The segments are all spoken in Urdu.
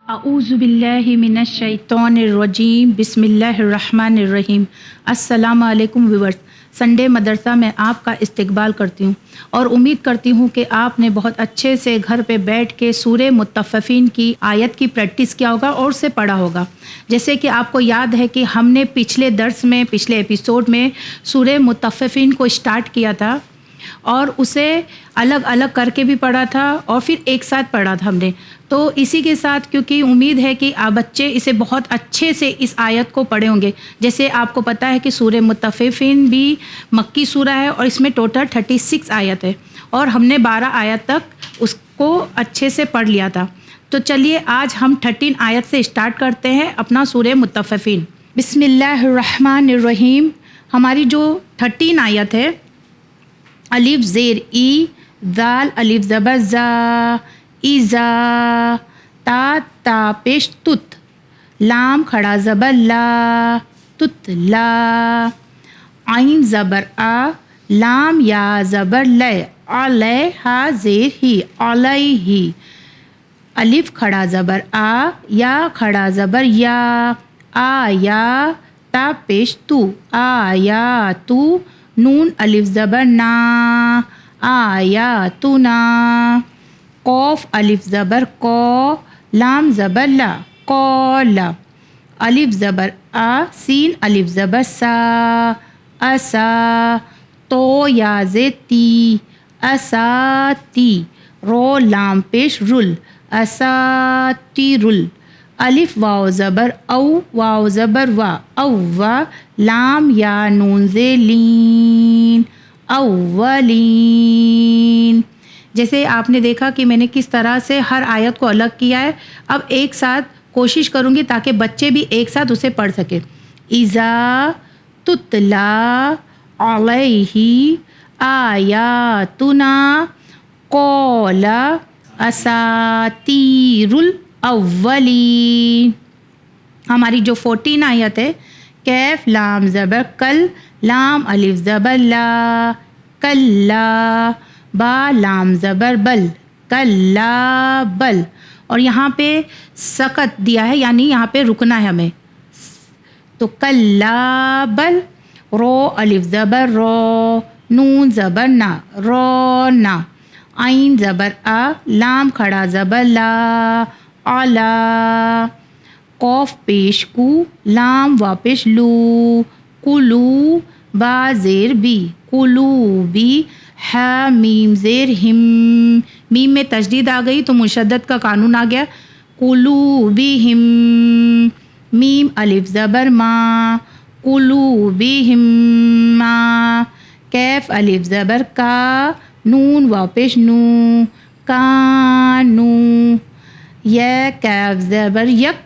اعوذ باللہ من الشیطان الرجیم بسم اللہ الرحمن الرحیم۔ السلام علیکم ویورز، سنڈے مدرسہ میں آپ کا استقبال کرتی ہوں اور امید کرتی ہوں کہ آپ نے بہت اچھے سے گھر پہ بیٹھ کے سورہ مطففین کی آیت کی پریکٹس کیا ہوگا اور اسے پڑھا ہوگا۔ جیسے کہ آپ کو یاد ہے کہ ہم نے پچھلے درس میں پچھلے ایپیسوڈ میں سورہ مطففین کو اسٹارٹ کیا تھا اور اسے الگ الگ کر کے بھی پڑھا تھا اور پھر ایک ساتھ پڑھا تھا ہم نے۔ تو اسی کے ساتھ کیونکہ امید ہے کہ آپ بچے اسے بہت اچھے سے اس آیت کو پڑھے ہوں گے۔ جیسے آپ کو پتہ ہے کہ سورہ مطففین بھی مکی سورہ ہے اور اس میں ٹوٹل 36 آیت ہے اور ہم نے 12 آیت تک اس کو اچھے سے پڑھ لیا تھا۔ تو چلیے آج ہم 13 آیت سے اسٹارٹ کرتے ہیں اپنا سورہ مطففین۔ بسم اللہ الرحمن الرحیم۔ ہماری جو 13 آیت ہے، الف زیر ای، ذال الف زبر زا، ایزا، تا پیش تت، لام کھڑا زبر لا، تت لا، عین زبر آ، لام یا زبر لے، علیہا زیر ہی، علیہ، الف کھڑا زبر آ، یا کھڑا زبر یا، آیا، تا پیش تو، آیا تو، نون الف زبر نا، آیا تو نا، قوف الف زبر کو، لام زبر لا، قولا، الف زبر آ، سین الف زبر سا، اسا، تو یا تی، اساتی، رو لام پیش رل، اساتی رل، الف واو زبر او، واو زبر وا، اووا، لام یا نون لین، اولین۔ جیسے آپ نے دیکھا کہ میں نے کس طرح سے ہر آیت کو الگ کیا ہے۔ اب ایک ساتھ کوشش کروں گی تاکہ بچے بھی ایک ساتھ اسے پڑھ سکیں۔ اذا تتلا علیہ آیاتنا قال اساطیر الاولین۔ ہماری جو 14 آیت ہے، کیف لام زبر کل، لام الف زبر لا، کلا، با لام زبر بل، کلا بل، اور یہاں پہ سکت دیا ہے یعنی یہاں پہ رکنا ہے ہمیں، تو کلا بل، رو الف زبر رو، نون زبر نا، رو نا، عین زبر آ، لام کھڑا زبر لا، علا، قوف پیش کو، لام واپش لو، کلو، با زیر بی، کلو بی، ہا میم زیر ہم، میم میں تشدید آ گئی تو مشدد کا قانون آ گیا، کلو بی ہم، میم الف زبر ما، کلو بی ہم ما، کیف الف زبر کا، نون واپش نو، کانو، یا کیف زبر یک،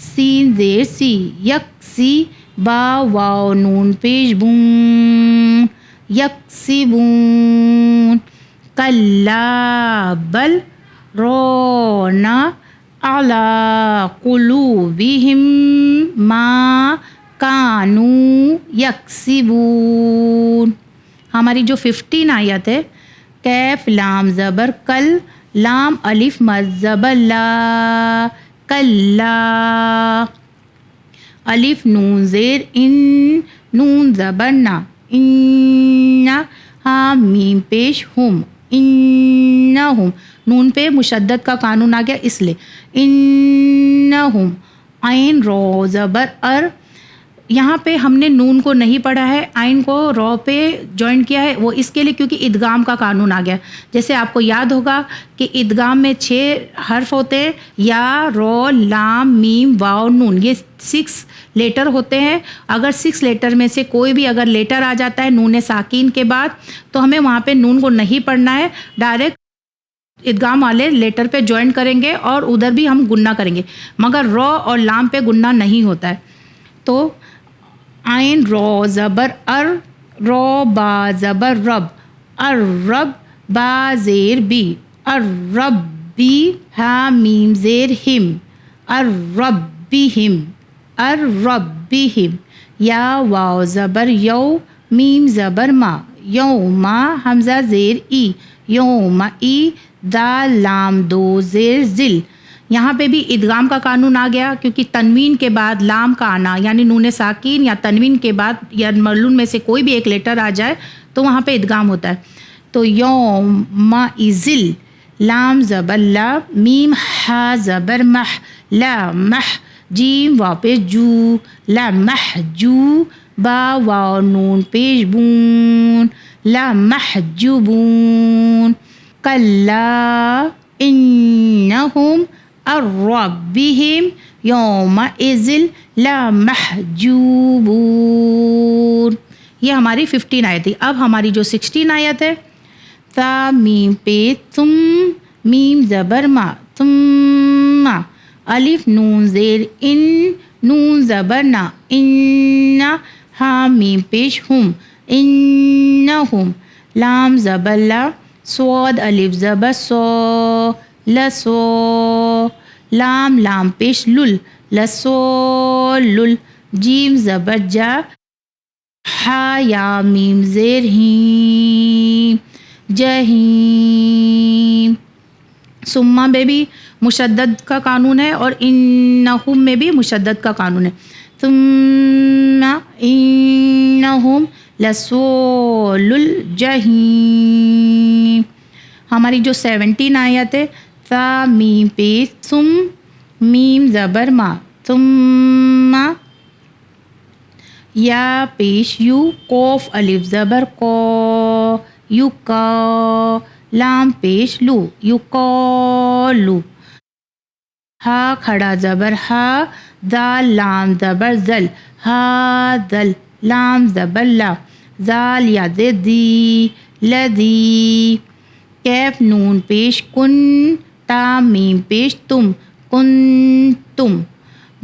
سین زیر سی، یک سی، با واو نون پیش بون، یکسبون، کلا بل، رونا علی قلوبہم ما کانوا یکسبون۔ ہماری جو 15 آیت ہے، کیف لام زبر کل، لام الف مد زبر لا، کلا، الف نون زیر ان، نون زبر نا، ان، ہا میم پیش ہم، انہم، نون پہ مشدد کا قانون آ گیا اس لیے، انہم، عین رو زبر ار، یہاں پہ ہم نے نون کو نہیں پڑھا ہے، عین کو رو پہ جوائن کیا ہے، وہ اس کے لیے کیونکہ ادغام کا قانون آ گیا۔ جیسے آپ کو یاد ہوگا کہ ادغام میں 6 حرف ہوتے ہیں، یا، رو، لام، میم، واو، نون، یہ 6 لیٹر ہوتے ہیں۔ اگر 6 لیٹر میں سے کوئی بھی اگر لیٹر آ جاتا ہے نون ساکین کے بعد تو ہمیں وہاں پہ نون کو نہیں پڑھنا ہے، ڈائریکٹ ادغام والے لیٹر پہ جوائن کریں گے اور ادھر بھی ہم گننا کریں گے، مگر رو اور لام پہ گننا نہیں ہوتا ہے۔ تو عین رو زبر ار، رو با زبر رب، الرب، با زیر بی، الرب بی، ہا میم زیر ہم، الربہم، الربہم، یا واو زبر یو، میم زبر ما، یوما، حمزہ زیر ای، یوم ای، دال لام دو زیر ذل، یہاں پہ بھی ادغام کا قانون آ گیا کیونکہ تنوین کے بعد لام کا آنا یعنی نون ساکین یا تنوین کے بعد یا مرلون میں سے کوئی بھی ایک لیٹر آ جائے تو وہاں پہ ادغام ہوتا ہے. تو یوم ازل لام زبر لا میم ہا زبر مح لا مح جیم واپس جو لا محجو با واو نون پیش بون لا محجوبون کلا انہم الربہم یومئذ لمحجوبون. یہ ہماری 15 آیت تھی. اب ہماری جو 16 آیت ہے تا میم پہ تم میم زبر ما ثم الف نون زیر ان نون زبر نا ان ہا میم پیش ہم انہم لام زبر لا صاد الف زبر سو لسو لام لام پیش لل لسو لل جیم زبر جا ہا یا میم زیر ہیم جہیم. سما میں بھی مشدد کا قانون ہے اور انہم میں بھی مشدد کا قانون ہے. ثم انہم لصول الجحیم. ہماری جو 17 آیت ہے تا میم پہ ثم میم زبر ما ثم یا پیش یو قوف الف زبر کو یو کا لام پیش لو یو قالو ہا کھڑا زبر ہا دال لام زبر زل ہا دل لام زبر لا زال یا دی لدی کیف نون پیش کن تا میم پیش تم کن تم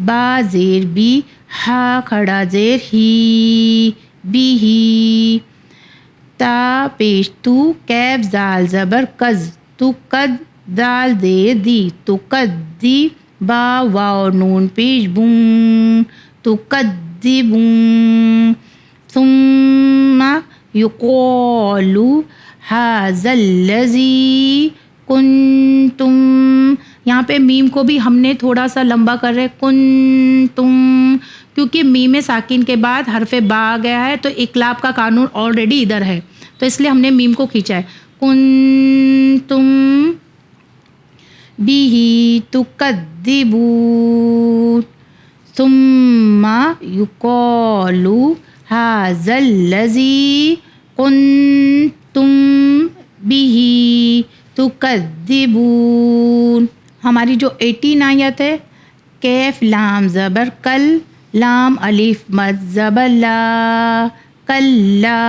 با زیر بی ہا کھڑا زیر ہی بی ہی تا پیش تو کیف زال زبر کز تو قد دال دے دی تو قد دی با واو نون پیش بون تو قد دی بون ثم یقولو ھذا الذی کنتم. یہاں پہ میم کو بھی ہم نے تھوڑا سا لمبا کر رہے کنتم کیونکہ میم ساکن کے بعد حرف با آ گیا ہے تو اقلاب کا قانون آلریڈی ادھر ہے تو اس لیے ہم نے میم کو کھینچا ہے. کنتم بیہ تکذبون ثم یقالو ھذا الذی کنتم بیہ تکذبون. ہماری جو 18 آیت ہے کیف لام زبر کل لام الف مد زبر لا کلا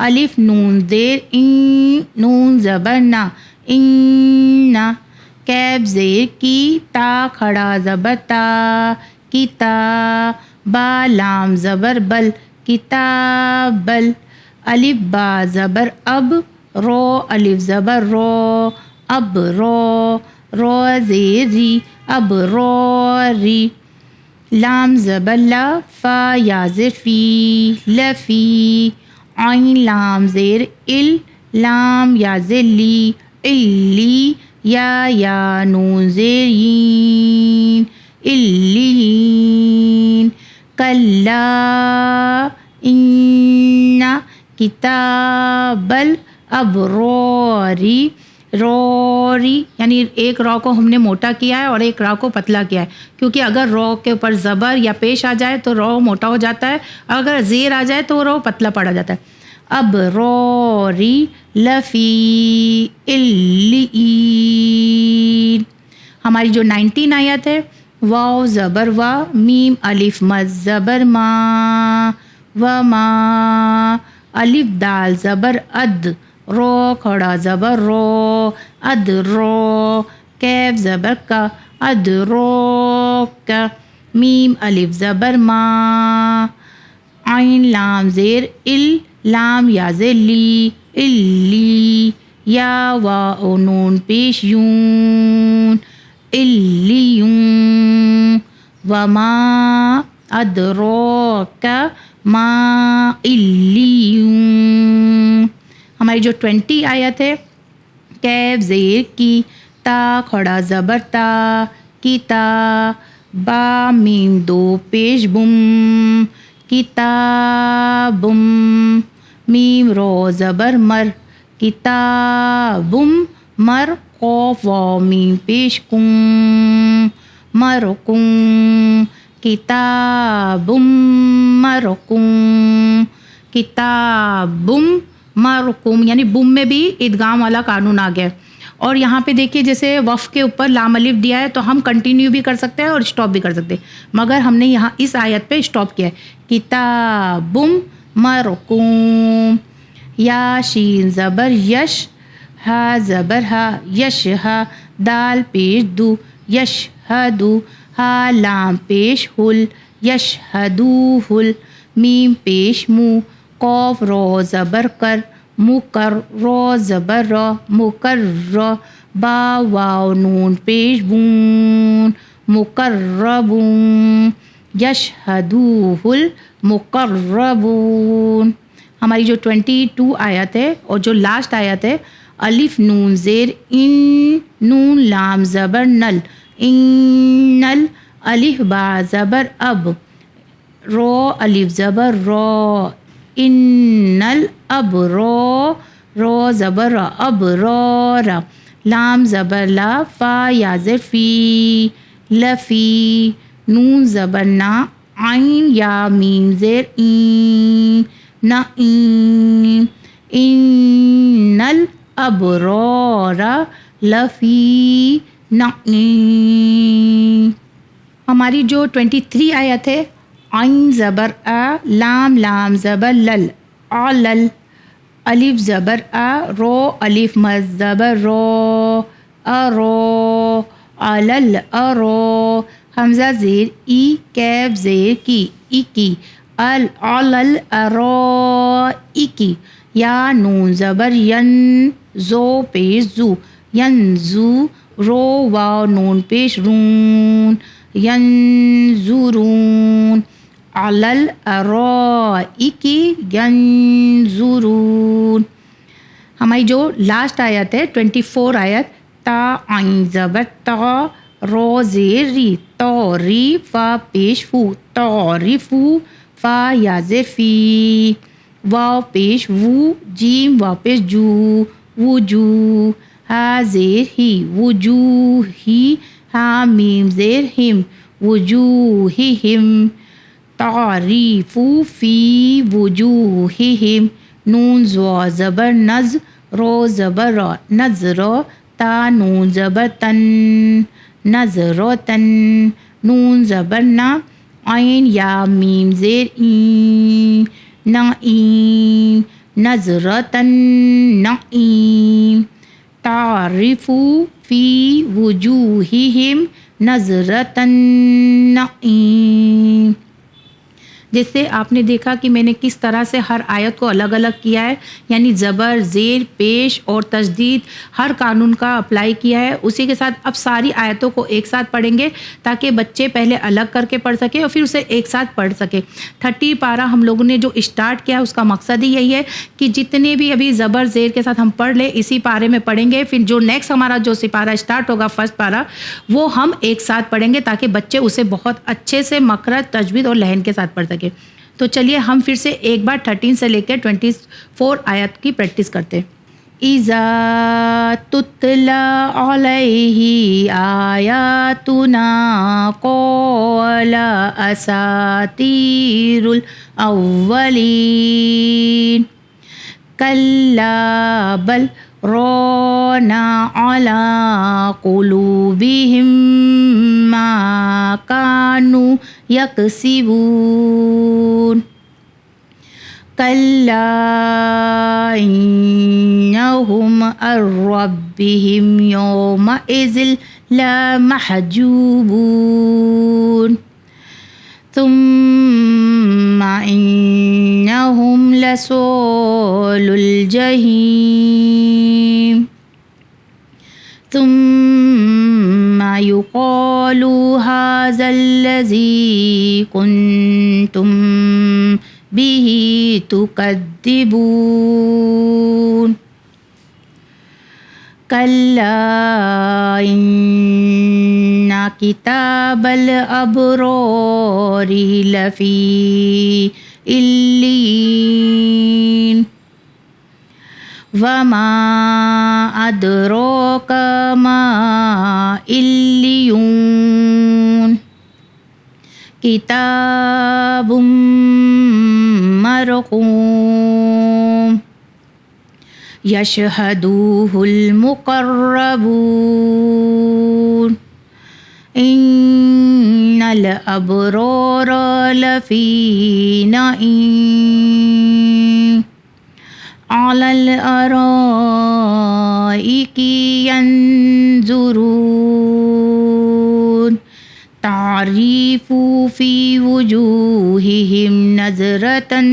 الف نون زیر این نون زبر نا ان کیف زیر کی تا کھڑا زبر تا کی تا با لام زبر بل کتاب بل الف با زبر اب رو الف زبر رو اب رو رو زیر ری اب رو ری لام زبر لا فا یا زیر فی لفی عین لام زیر ال لام یا زیر لی اللی یا نون زیر یین اللیین کلا ان کتاب الابراری روری یعنی ایک رو کو ہم نے موٹا کیا ہے اور ایک رو کو پتلا کیا ہے کیونکہ اگر رو کے اوپر زبر یا پیش آ جائے تو رو موٹا ہو جاتا ہے اگر زیر آ جائے تو رو پتلا پڑا جاتا ہے. اب روری لفی اللیین. ہماری جو 19 آیت ہے واو زبر وا میم الف مد زبر ما و ما الف دال زبر اد رو کھڑا زبر رو اد رو کیف زبر کا اد رو کا میم الف زبر ما عین لام زیر ال لام یا زیر لی اللی یا واو نون پیش یون اللیون وما ادراک ما اللیون. ہماری جو 20 آیت ہے کیف زیر کی تا کھڑا زبر تا کتا با میم دو پیش بم کتابم میم رو زبر مر کتابم مر قاف واو میم پیش کم مرکم کتابم مرکم کتابم مرکم، یعنی بم میں بھی ادغام والا قانون آ گیا. اور یہاں پہ دیکھیے جیسے وف کے اوپر لام الف دیا ہے تو ہم کنٹینیو بھی کر سکتے ہیں اور اسٹاپ بھی کر سکتے ہیں، مگر ہم نے یہاں اس آیت پہ اسٹاپ کیا ہے. کتابم مرکوم. یا شین زبر یش ہا زبر ہا یش ہا دال پیش دو یش ہدو ہا لام پیش ہل یش ہدو ہل میم پیش مو قاف رو زبر کر مکر رو زبر را مکر را با واو نون پیش بون مقربون یشہدوہ المقربون. ہماری جو 22 آیت ہے اور جو لاسٹ آیت ہے الف نون زیر ان نون لام زبر نل انل الف با زبر اب رو الف زبر رو انل اب رو زبر اب را لام زبر لا فا یا زر فی لفی نون زبر نا عین یا میم زیر این نا این الابرار لفی نعیم. ہماری جو 23 آیت ہے عین زبر آ لام لام زبر لل علل الف زبر آ رو الف مد زبر رو ارو علل ارو حمزہ زیر ای کیف زیر کی اکی علل ارو اکی یا نون زبر ین زو پیش زو ین زو رو واو نون پیش رون ین زورون علل ارائکی ینظرون. ہماری جو لاسٹ آیت ہے 24 آیت تا عین زبر تا رو زیر ری توری فا پیش فو تعرفو فا یا زیر فی واو پیش وو جیم واو پیش جو وجو ہا زیر ہی وجوہی ہا میم زیر ہم وجوہہم تعریف فی وجوہہم نون زو زبر نز رو زبر را نظر تا نون زبر تن نظرتن نون زبر نا عین یا میم زیر این نعیم نظرتن نعیم تعریف فی وجوہہم نظرتن نعیم. جیسے آپ نے دیکھا کہ میں نے کس طرح سے ہر آیت کو الگ الگ کیا ہے، یعنی زبر زیر پیش اور تشدید ہر قانون کا اپلائی کیا ہے. اسی کے ساتھ اب ساری آیتوں کو ایک ساتھ پڑھیں گے تاکہ بچے پہلے الگ کر کے پڑھ سکیں اور پھر اسے ایک ساتھ پڑھ سکیں. 30 پارہ ہم لوگوں نے جو اسٹارٹ کیا اس کا مقصد ہی یہی ہے کہ جتنے بھی ابھی زبر زیر کے ساتھ ہم پڑھ لیں اسی پارے میں پڑھیں گے، پھر جو نیکسٹ ہمارا جو سپارہ اسٹارٹ ہوگا فرسٹ پارہ وہ ہم ایک ساتھ پڑھیں گے تاکہ بچے اسے بہت اچھے سے مخرج تجوید اور لحن کے ساتھ پڑھ سکیں. تو چلیے ہم پھر سے ایک بار 13 سے لے کے 24 آیت کی پریکٹس کرتے ہیں. اِذَا تُتْلَى عَلَيْهِ آيَاتُنَا قَالَ أَسَاطِيرُ الْأَوَّلِينَ كَلَّا بَلْ رَانَ عَلَى قُلُوبِهِمْ مَا كَانُوا يَكْسِبُونَ كَلَّا إِنَّهُمْ عَنْ رَبِّهِمْ يَوْمَئِذٍ لَمَحْجُوبُونَ ثُمَّ إِنَّهُمْ لَصَالُو الْجَحِيمِ ثُمَّ يُقَالُ هَذَا الَّذِي كُنْتُمْ بِهِ تُكَذِّبُونَ کلا ان کتاب الابرار لفی علیین وما ادراک ما علیون کتاب مرقوم یشہدوہ المقربون ان الابرار لفی نعیم علی الارائک ینظرون تعریف فی وجوہہم نظرۃ النعیم۔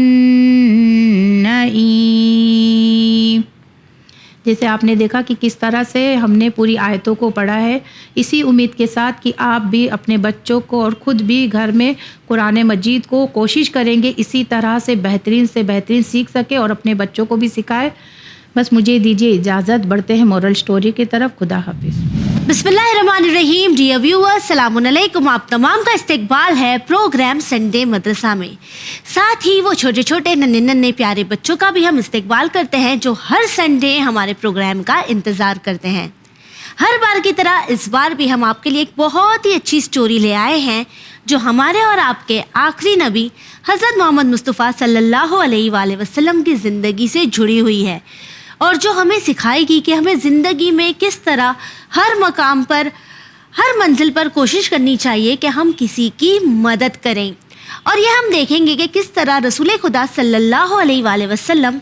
جیسے آپ نے دیکھا کہ کس طرح سے ہم نے پوری آیتوں کو پڑھا ہے، اسی امید کے ساتھ کہ آپ بھی اپنے بچوں کو اور خود بھی گھر میں قرآن مجید کو کوشش کریں گے اسی طرح سے بہترین سیکھ سکے اور اپنے بچوں کو بھی سکھائے۔ بس مجھے دیجیے اجازت، بڑھتے ہیں مورل سٹوری کی طرف۔ خدا حافظ۔ بسم اللہ الرحمن الرحیم۔ ڈیئر ویورز، السلام علیکم۔ آپ تمام کا استقبال ہے پروگرام سنڈے مدرسہ میں۔ ساتھ ہی وہ چھوٹے چھوٹے ننھے پیارے بچوں کا بھی ہم استقبال کرتے ہیں جو ہر سنڈے ہمارے پروگرام کا انتظار کرتے ہیں۔ ہر بار کی طرح اس بار بھی ہم آپ کے لیے ایک بہت ہی اچھی سٹوری لے آئے ہیں جو ہمارے اور آپ کے آخری نبی حضرت محمد مصطفیٰ صلی اللہ علیہ وآلہ وسلم کی زندگی سے جڑی ہوئی ہے، اور جو ہمیں سکھائے گی کہ ہمیں زندگی میں کس طرح ہر مقام پر، ہر منزل پر کوشش کرنی چاہیے کہ ہم کسی کی مدد کریں۔ اور یہ ہم دیکھیں گے کہ کس طرح رسول خدا صلی اللہ علیہ وآلہ وسلم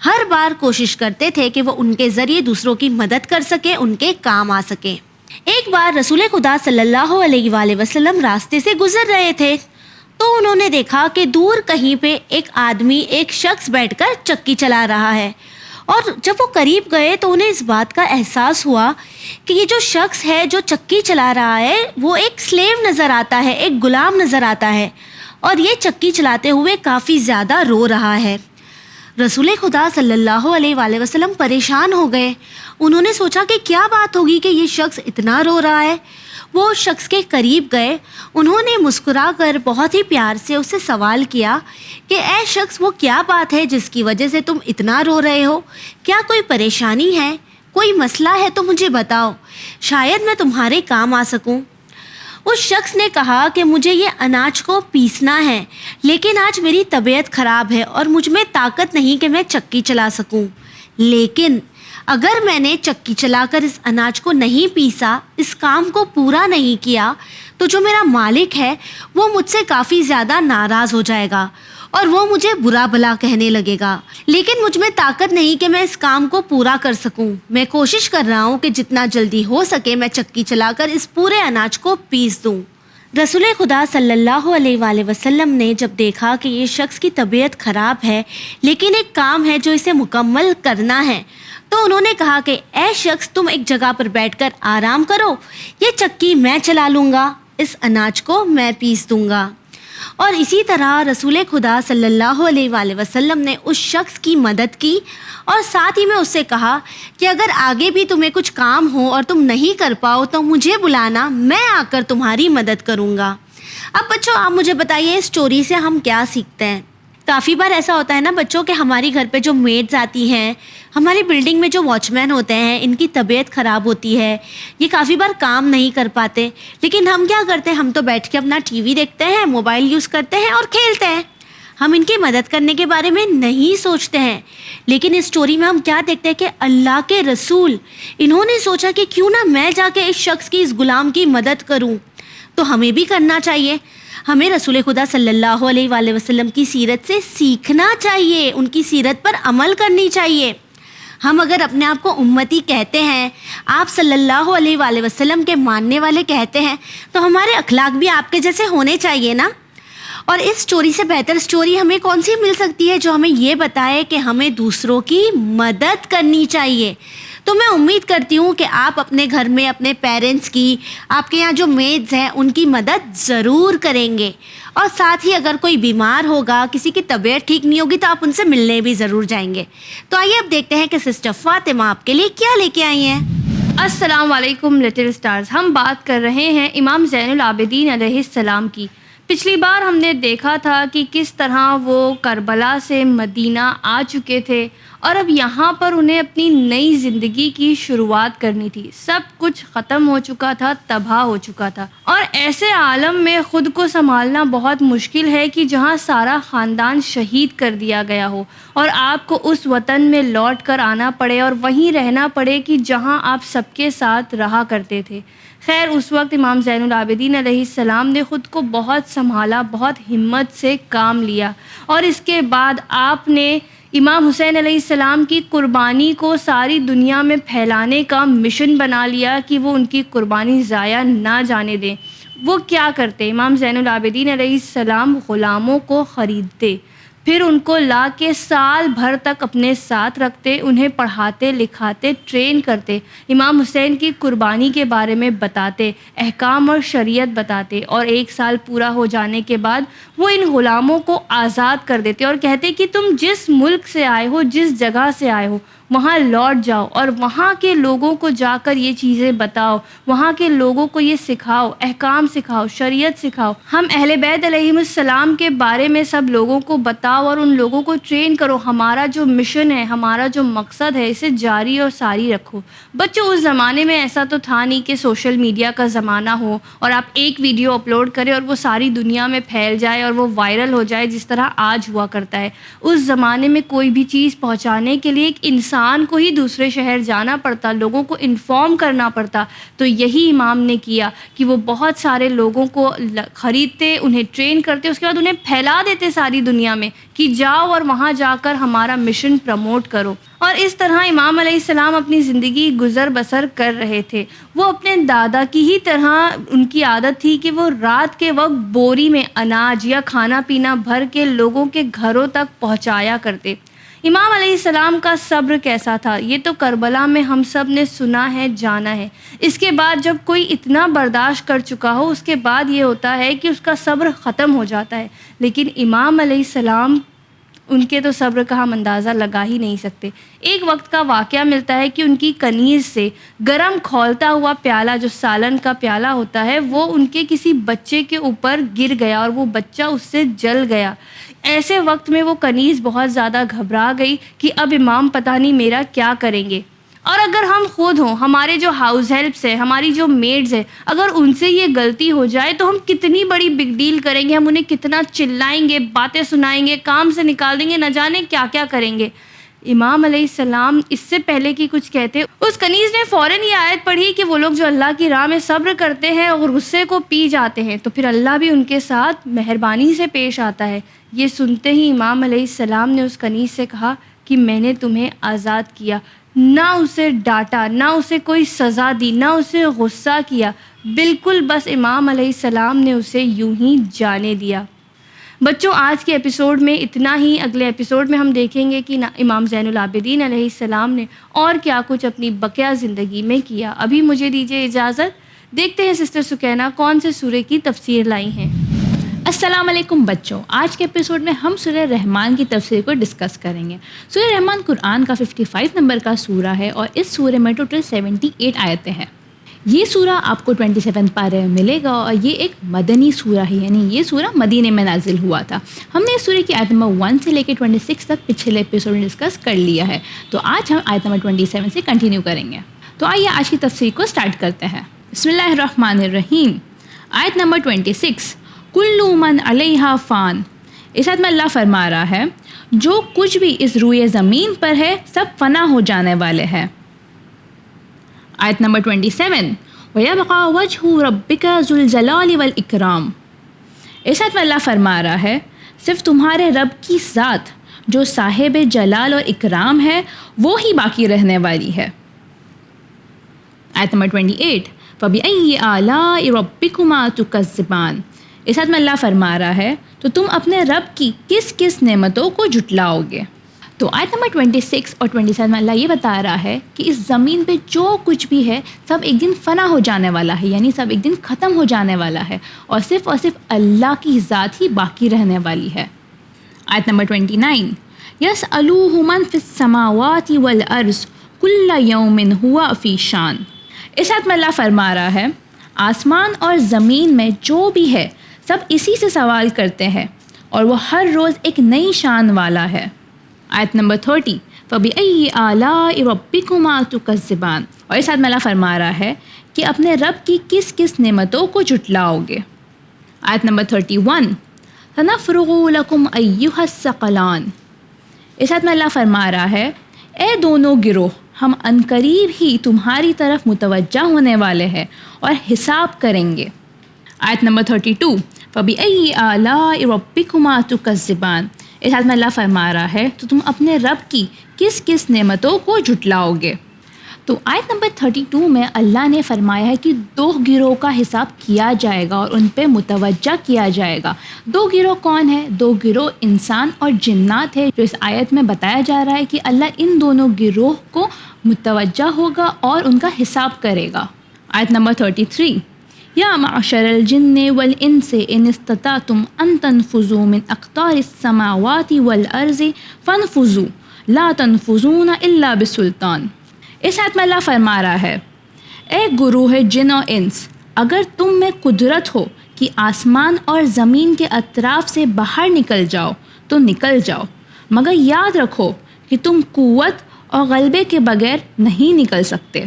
ہر بار کوشش کرتے تھے کہ وہ ان کے ذریعے دوسروں کی مدد کر سکیں، ان کے کام آ سکیں۔ ایک بار رسول خدا صلی اللہ علیہ وآلہ وسلم راستے سے گزر رہے تھے تو انہوں نے دیکھا کہ دور کہیں پہ ایک آدمی، ایک شخص بیٹھ کر چکی چلا رہا ہے، اور جب وہ قریب گئے تو انہیں اس بات کا احساس ہوا کہ یہ جو شخص ہے جو چکی چلا رہا ہے وہ ایک سلیو نظر آتا ہے، ایک غلام نظر آتا ہے، اور یہ چکی چلاتے ہوئے کافی زیادہ رو رہا ہے۔ رسول خدا صلی اللہ علیہ وآلہ وسلم پریشان ہو گئے۔ انہوں نے سوچا کہ کیا بات ہوگی کہ یہ شخص اتنا رو رہا ہے۔ وہ شخص کے قریب گئے، انہوں نے مسکرا کر بہت ہی پیار سے اس سے سوال کیا کہ اے شخص، وہ کیا بات ہے جس کی وجہ سے تم اتنا رو رہے ہو؟ کیا کوئی پریشانی ہے، کوئی مسئلہ ہے تو مجھے بتاؤ، شاید میں تمہارے کام آ سکوں۔ اس شخص نے کہا کہ مجھے یہ اناج کو پیسنا ہے، لیکن آج میری طبیعت خراب ہے اور مجھ میں طاقت نہیں کہ میں چکی چلا سکوں، لیکن اگر میں نے چکی چلا کر اس اناج کو نہیں پیسا، اس کام کو پورا نہیں کیا، تو جو میرا مالک ہے وہ مجھ سے کافی زیادہ ناراض ہو جائے گا اور وہ مجھے برا بھلا کہنے لگے گا، لیکن مجھ میں طاقت نہیں کہ میں اس کام کو پورا کر سکوں۔ میں کوشش کر رہا ہوں کہ جتنا جلدی ہو سکے میں چکی چلا کر اس پورے اناج کو پیس دوں۔ رسول خدا صلی اللہ علیہ وآلہ وسلم نے جب دیکھا کہ یہ شخص کی طبیعت خراب ہے لیکن ایک کام ہے جو اسے مکمل کرنا ہے، تو انہوں نے کہا کہ اے شخص، تم ایک جگہ پر بیٹھ کر آرام کرو، یہ چکی میں چلا لوں گا، اس اناج کو میں پیس دوں گا۔ اور اسی طرح رسول خدا صلی اللہ علیہ وآلہ وسلم نے اس شخص کی مدد کی، اور ساتھ ہی میں اس سے کہا کہ اگر آگے بھی تمہیں کچھ کام ہو اور تم نہیں کر پاؤ تو مجھے بلانا، میں آ کر تمہاری مدد کروں گا۔ اب بچوں، آپ مجھے بتائیے اس اسٹوری سے ہم کیا سیکھتے ہیں؟ کافی بار ایسا ہوتا ہے نا بچوں کہ ہماری گھر پہ جو میڈز آتی ہیں، ہماری بلڈنگ میں جو واچ مین ہوتے ہیں، ان کی طبیعت خراب ہوتی ہے، یہ کافی بار کام نہیں کر پاتے، لیکن ہم کیا کرتے ہیں؟ ہم تو بیٹھ کے اپنا ٹی وی دیکھتے ہیں، موبائل یوز کرتے ہیں اور کھیلتے ہیں، ہم ان کی مدد کرنے کے بارے میں نہیں سوچتے ہیں۔ لیکن اس سٹوری میں ہم کیا دیکھتے ہیں کہ اللہ کے رسول انہوں نے سوچا کہ کیوں نہ میں جا کے اس شخص کی، اس غلام کی مدد کروں، تو ہمیں بھی کرنا چاہیے۔ ہمیں رسول خدا صلی اللہ علیہ وآلہ وسلم کی سیرت سے سیکھنا چاہیے، ان کی سیرت پر عمل کرنی چاہیے۔ ہم اگر اپنے آپ کو امتی کہتے ہیں، آپ صلی اللہ علیہ وآلہ وسلم کے ماننے والے کہتے ہیں، تو ہمارے اخلاق بھی آپ کے جیسے ہونے چاہیے نا۔ اور اس سٹوری سے بہتر سٹوری ہمیں کون سی مل سکتی ہے جو ہمیں یہ بتائے کہ ہمیں دوسروں کی مدد کرنی چاہیے۔ تو میں امید کرتی ہوں کہ آپ اپنے گھر میں اپنے پیرنٹس کی، آپ کے یہاں جو میڈز ہیں، ان کی مدد ضرور کریں گے، اور ساتھ ہی اگر کوئی بیمار ہوگا، کسی کی طبیعت ٹھیک نہیں ہوگی، تو آپ ان سے ملنے بھی ضرور جائیں گے۔ تو آئیے اب دیکھتے ہیں کہ سسٹر فاطمہ آپ کے لیے کیا لے کے آئی ہیں۔ السلام علیکم لٹل سٹارز. ہم بات کر رہے ہیں امام زین العابدین علیہ السلام کی. پچھلی بار ہم نے دیکھا تھا کہ کس طرح وہ کربلا سے مدینہ آ چکے تھے اور اب یہاں پر انہیں اپنی نئی زندگی کی شروعات کرنی تھی. سب کچھ ختم ہو چکا تھا, تباہ ہو چکا تھا, اور ایسے عالم میں خود کو سنبھالنا بہت مشکل ہے کہ جہاں سارا خاندان شہید کر دیا گیا ہو اور آپ کو اس وطن میں لوٹ کر آنا پڑے اور وہیں رہنا پڑے کہ جہاں آپ سب کے ساتھ رہا کرتے تھے. خیر, اس وقت امام زین العابدین علیہ السلام نے خود کو بہت سنبھالا, بہت ہمت سے کام لیا, اور اس کے بعد آپ نے امام حسین علیہ السلام کی قربانی کو ساری دنیا میں پھیلانے کا مشن بنا لیا کہ وہ ان کی قربانی ضائع نہ جانے دیں. وہ کیا کرتے؟ امام زین العابدین علیہ السلام غلاموں کو خریدتے, پھر ان کو لا کے سال بھر تک اپنے ساتھ رکھتے, انہیں پڑھاتے, لکھاتے, ٹرین کرتے, امام حسین کی قربانی کے بارے میں بتاتے, احکام اور شریعت بتاتے, اور 1 سال پورا ہو جانے کے بعد وہ ان غلاموں کو آزاد کر دیتے اور کہتے کہ تم جس ملک سے آئے ہو, جس جگہ سے آئے ہو, وہاں لوٹ جاؤ اور وہاں کے لوگوں کو جا کر یہ چیزیں بتاؤ, وہاں کے لوگوں کو یہ سکھاؤ, احکام سکھاؤ, شریعت سکھاؤ. ہم اہل بیت علیہم السلام کے بارے میں سب لوگوں کو بتاؤ اور ان لوگوں کو ٹرین کرو. ہمارا جو مشن ہے, ہمارا جو مقصد ہے, اسے جاری اور ساری رکھو. بچوں, اس زمانے میں ایسا تو تھا نہیں کہ سوشل میڈیا کا زمانہ ہو اور آپ ایک ویڈیو اپلوڈ کریں اور وہ ساری دنیا میں پھیل جائے اور وہ وائرل ہو جائے جس طرح آج ہوا کرتا ہے. اس زمانے میں کوئی بھی چیز پہنچانے کے لیے ایک انسان کو ہی دوسرے شہر جانا پڑتا, لوگوں کو انفارم کرنا پڑتا. تو یہی امام نے کیا کہ وہ بہت سارے لوگوں کو خریدتے, انہیں ٹرین کرتے, اس کے بعد انہیں پھیلا دیتے ساری دنیا میں کہ جاؤ اور وہاں جا کر ہمارا مشن پروموٹ کرو. اور اس طرح امام علیہ السلام اپنی زندگی گزر بسر کر رہے تھے. وہ اپنے دادا کی ہی طرح, ان کی عادت تھی کہ وہ رات کے وقت بوری میں اناج یا کھانا پینا بھر کے لوگوں کے گھروں تک پہنچایا کرتے. امام علیہ السلام کا صبر کیسا تھا, یہ تو کربلا میں ہم سب نے سنا ہے, جانا ہے. اس کے بعد جب کوئی اتنا برداشت کر چکا ہو, اس کے بعد یہ ہوتا ہے کہ اس کا صبر ختم ہو جاتا ہے. لیکن امام علیہ السلام, ان کے تو صبر کا ہم اندازہ لگا ہی نہیں سکتے. ایک وقت کا واقعہ ملتا ہے کہ ان کی کنیز سے گرم کھولتا ہوا پیالہ, جو سالن کا پیالہ ہوتا ہے, وہ ان کے کسی بچے کے اوپر گر گیا اور وہ بچہ اس سے جل گیا. ایسے وقت میں وہ کنیز بہت زیادہ گھبرا گئی کہ اب امام پتہ نہیں میرا کیا کریں گے. اور اگر ہم خود ہوں, ہمارے جو ہاؤس ہیلپس ہیں, ہماری جو میڈز ہیں, اگر ان سے یہ غلطی ہو جائے تو ہم کتنی بڑی بگ ڈیل کریں گے, ہم انہیں کتنا چلائیں گے, باتیں سنائیں گے, کام سے نکال دیں گے, نہ جانے کیا کیا کریں گے. امام علیہ السلام اس سے پہلے کہ کچھ کہتے, اس کنیز نے فوراً یہ آیت پڑھی کہ وہ لوگ جو اللہ کی راہ میں صبر کرتے ہیں اور غصے کو پی جاتے ہیں تو پھر اللہ بھی ان کے ساتھ مہربانی سے پیش آتا ہے. یہ سنتے ہی امام علیہ السلام نے اس کنیز سے کہا کہ میں نے تمہیں آزاد کیا. نہ اسے ڈانٹا, نہ اسے کوئی سزا دی, نہ اسے غصہ کیا, بالکل بس امام علیہ السلام نے اسے یوں ہی جانے دیا. بچوں, آج کے ایپیسوڈ میں اتنا ہی. اگلے ایپیسوڈ میں ہم دیکھیں گے کہ امام زین العابدین علیہ السلام نے اور کیا کچھ اپنی بقیہ زندگی میں کیا. ابھی مجھے دیجیے اجازت. دیکھتے ہیں سسٹر سکینہ کون سے سورے کی تفسیر لائی ہیں. السلام علیکم بچوں, آج کے ایپیسوڈ میں ہم سورہ رحمان کی تفسیر کو ڈسکس کریں گے. سورہ رحمان قرآن کا 55 نمبر کا سورہ ہے اور اس سورہ میں ٹوٹل 78 آیتیں ہیں. یہ سورہ آپ کو 27 پارے میں ملے گا اور یہ ایک مدنی سورہ ہے, یعنی یہ سورہ مدینے میں نازل ہوا تھا. ہم نے اس سورہ کی آیت نمبر 1 سے لے کے 26 تک پچھلے ایپیسوڈ میں ڈسکس کر لیا ہے, تو آج ہم آیت نمبر 27 سے کنٹینیو کریں گے. تو آئیے آج کی تفسیر کو سٹارٹ کرتے ہیں. بسم اللہ الرحمن الرحیم. آیت نمبر 26, کل من علیہا فان. اس آیت میں اللہ فرما رہا ہے جو کچھ بھی اس روئے زمین پر ہے سب فنا ہو جانے والے ہیں. آیت نمبر 27, وَيَبْقَى وَجْهُ رَبِّكَ ذُو الْجَلَالِ وَالْإِكْرَامِ. اس آیت میں اللہ فرما رہا ہے صرف تمہارے رب کی ذات جو صاحب جلال اور اکرام ہے وہ ہی باقی رہنے والی ہے. آیت نمبر 28, فَبِأَيِّ آلَاءِ رَبِّكُمَا تُكَذِّبَانِ. اس آیت میں اللہ فرما رہا ہے تو تم اپنے رب کی کس کس نعمتوں کو جھٹلاؤ گے. تو آیت نمبر 26 اور 27 میں اللہ یہ بتا رہا ہے کہ اس زمین پہ جو کچھ بھی ہے سب ایک دن فنا ہو جانے والا ہے, یعنی سب ایک دن ختم ہو جانے والا ہے اور صرف اللہ کی ذات ہی باقی رہنے والی ہے. آیت نمبر 29, یسألوہ من فی السماوات والارض کل یوم ہوا فی شان. اس آیت میں اللہ فرما رہا ہے آسمان اور زمین میں جو بھی ہے سب اسی سے سوال کرتے ہیں اور وہ ہر روز ایک نئی شان والا ہے۔ آیت نمبر 30 فَبِأَيِّ آلَاءِ رَبِّكُمَا تُكَذِّبَانِ، اور اس آیت میں اللہ فرما رہا ہے کہ اپنے رب کی کس کس نعمتوں کو جھٹلاؤ گے۔ آیت نمبر 31 سَنَفْرُغُ لَكُمْ أَيُّهَا الثَّقَلَانِ، اس آیت میں اللہ فرما رہا ہے اے دونوں گروہ ہم عنقریب ہی تمہاری طرف متوجہ ہونے والے ہیں اور حساب کریں گے۔ آیت نمبر 32 فَبِأَيِّ آلَاءِ رَبِّكُمَا تُكَذِّبَانِ، اس آیت میں اللہ فرما رہا ہے تو تم اپنے رب کی کس کس نعمتوں کو جھٹلاؤ گے۔ تو آیت نمبر 32 میں اللہ نے فرمایا ہے کہ دو گروہ کا حساب کیا جائے گا اور ان پہ متوجہ کیا جائے گا۔ دو گروہ کون ہے؟ دو گروہ انسان اور جنات ہے، جو اس آیت میں بتایا جا رہا ہے کہ اللہ ان دونوں گروہ کو متوجہ ہوگا اور ان کا حساب کرے گا۔ آیت نمبر 33 یا معشر الجن والانس ان استطعتم ان تنفذوا من اقطار السماوات والارض فانفذوا لا تنفذون الا بسلطان، اس آیت میں اللہ فرما رہا ہے اے گروہ جن اور انس، اگر تم میں قدرت ہو کہ آسمان اور زمین کے اطراف سے باہر نکل جاؤ تو نکل جاؤ، مگر یاد رکھو کہ تم قوت اور غلبے کے بغیر نہیں نکل سکتے۔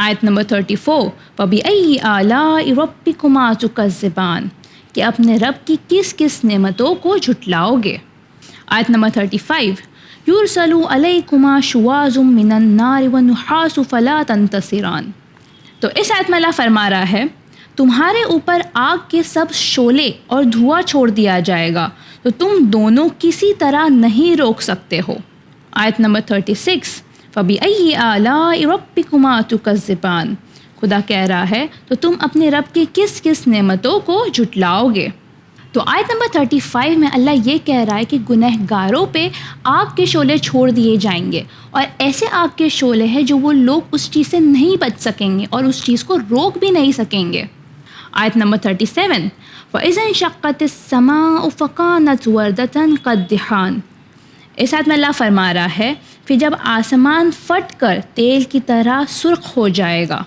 آیت نمبر 34 فَبِأَيِّ آلَاءِ رَبِّكُمَا تُكَذِّبَانِ، کہ اپنے رب کی کس کس نعمتوں کو جھٹلاؤ گے۔ آیت نمبر 35 یُرْسَلُ عَلَيْكُمَا شُوَاظٌ مِّنَ النَّارِ وَالنُّحَاسُ فَلَا تَنتَصِرَانِ، تو اس آیت میں اللہ فرما رہا ہے تمہارے اوپر آگ کے سب شعلے اور دھواں چھوڑ دیا جائے گا تو تم دونوں کسی طرح نہیں روک سکتے ہو۔ آیت نمبر 36 فَبِأَيِّ آلَاءِ رَبِّكُمَا تُكَذِّبَانِ، خدا کہہ رہا ہے تو تم اپنے رب کی کس کس نعمتوں کو جھٹلاؤ گے۔ تو آیت نمبر 35 میں اللہ یہ کہہ رہا ہے کہ گنہگاروں پہ آگ کے شعلے چھوڑ دیے جائیں گے، اور ایسے آگ کے شعلے ہیں جو وہ لوگ اس چیز سے نہیں بچ سکیں گے اور اس چیز کو روک بھی نہیں سکیں گے۔ آیت نمبر 37 وَإِذَا انشَقَّتِ السَّمَاءُ فَكَانَتْ وَرْدَةً كَالدِّهَانِ، اس آیت میں اللہ فرما رہا ہے پھر جب آسمان پھٹ کر تیل کی طرح سرخ ہو جائے گا۔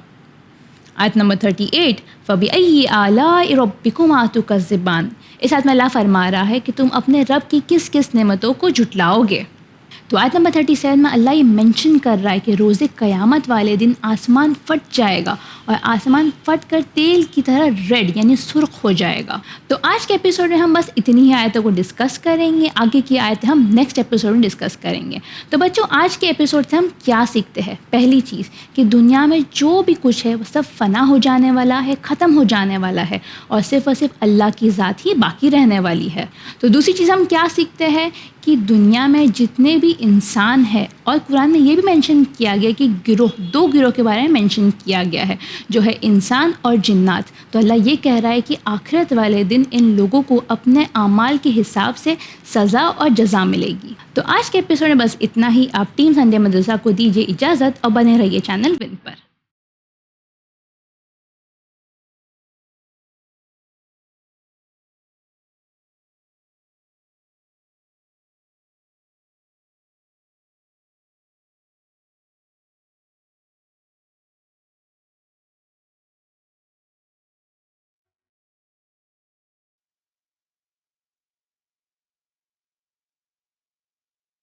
آیت نمبر 38 فَبِأَيِّ آلَاءِ رَبِّكُمَا تُكَذِّبَانِ، اس آیت میں اللہ فرما رہا ہے کہ تم اپنے رب کی کس کس نعمتوں کو جھٹلاؤ گے۔ تو آیت نمبر 37 میں اللہ یہ مینشن کر رہا ہے کہ روز قیامت والے دن آسمان پھٹ جائے گا اور آسمان پھٹ کر تیل کی طرح ریڈ یعنی سرخ ہو جائے گا۔ تو آج کے ایپیسوڈ میں ہم بس اتنی ہی آیتوں کو ڈسکس کریں گے، آگے کی آیتیں ہم نیکسٹ ایپیسوڈ میں ڈسکس کریں گے۔ تو بچوں آج کے ایپیسوڈ سے ہم کیا سیکھتے ہیں؟ پہلی چیز کہ دنیا میں جو بھی کچھ ہے وہ سب فنا ہو جانے والا ہے، ختم ہو جانے والا ہے، اور صرف اللہ کی ذات ہی باقی رہنے والی ہے۔ تو دوسری چیز ہم کیا سیکھتے ہیں کہ دنیا میں جتنے بھی انسان ہے، اور قرآن میں یہ بھی مینشن کیا گیا کہ دو گروہ کے بارے میں مینشن کیا گیا ہے جو ہے انسان اور جنات۔ تو اللہ یہ کہہ رہا ہے کہ آخرت والے دن ان لوگوں کو اپنے اعمال کے حساب سے سزا اور جزا ملے گی۔ تو آج کے ایپیسوڈ میں بس اتنا ہی۔ آپ ٹیم سنڈے مدرسہ کو دیجیے اجازت اور بنے رہیے چینل ون پر۔